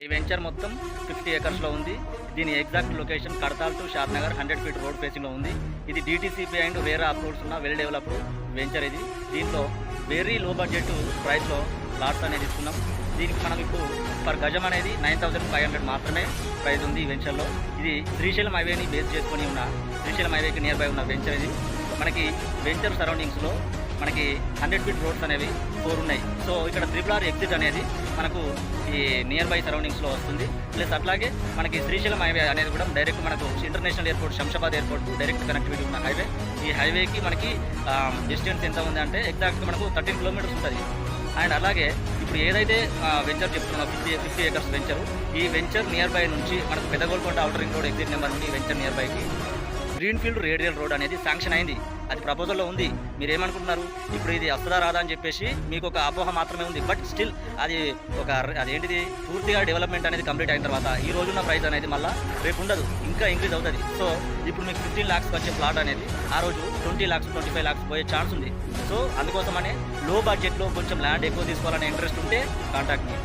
ఈ వెంచర్ మొత్తం 50 ఏకర్స్లో ఉంది. దీని exact location Kadthal to Shadnagar 100 feet road ఫేసింగ్లో ఉంది. ఇది DTCP అండ్ వేరే అప్రోడ్స్ ఉన్న వెల్ డెవలప్డ్ వెంచర్ ఇది. దీంట్లో వెరీ లో బడ్జెట్ ప్రైస్లో ప్లాట్స్ అనేది ఇస్తున్నాం. దీనికి మనం ఇప్పుడు పర్ గజం అనేది 9,500 మాత్రమే ప్రైస్ ఉంది ఈ వెంచర్లో. ఇది శ్రీశైలం హైవేని బేస్ చేసుకొని ఉన్న శ్రీశైలం హైవేకి నియర్ బై ఉన్న వెంచర్ ఇది. మనకి వెంచర్ సరౌండింగ్స్లో మనకి 100 ఫీట్ రోడ్స్ అనేవి 4 ఉన్నాయి. సో ఇక్కడ RRR ఎగ్జిట్ అనేది మనకు ఈ నియర్ బై సరౌండింగ్స్లో వస్తుంది. ప్లస్ అట్లాగే మనకి శ్రీశైలం హైవే అనేది కూడా డైరెక్ట్ మనకు international airport Shamshabad airport direct connectivity ఉన్న హైవే. ఈ హైవేకి మనకి డిస్టెన్స్ ఎంత ఉంది అంటే ఎగ్జాక్ట్గా మనకు 13 కిలోమీటర్స్ ఉంటుంది. అండ్ అలాగే ఇప్పుడు ఏదైతే వెంచర్ చెప్తున్నాం 50 ఏకర్స్ వెంచర్, ఈ వెంచర్ నియర్ బై నుంచి మనకు Peddagolkonda outer ring road exit number నుండి వెంచర్ నియర్ బైకి గ్రీన్ఫీల్డ్ రేడియల్ రోడ్ అనేది శాంక్షన్ అయింది. అది ప్రపోజల్లో ఉంది. మీరు ఏమనుకుంటున్నారు, ఇప్పుడు ఇది వస్తుందా రాదా అని చెప్పేసి మీకు ఒక అపోహ మాత్రమే ఉంది. బట్ స్టిల్ అది అదేంటిది పూర్తిగా డెవలప్మెంట్ అనేది కంప్లీట్ అయిన తర్వాత ఈ రోజున్న ప్రైస్ అనేది మళ్ళీ రేపు ఉండదు, ఇంకా ఇంక్రీజ్ అవుతుంది. సో ఇప్పుడు మీకు 15 lakhs వచ్చే ప్లాట్ అనేది ఆ రోజు 20 lakhs 25 lakhs పోయే ఛాన్స్ ఉంది. సో అందుకోసమనే లో బడ్జెట్లో కొంచెం ల్యాండ్ ఎక్కువ తీసుకోవాలనే ఇంట్రెస్ట్ ఉంటే కాంటాక్ట్ మీ.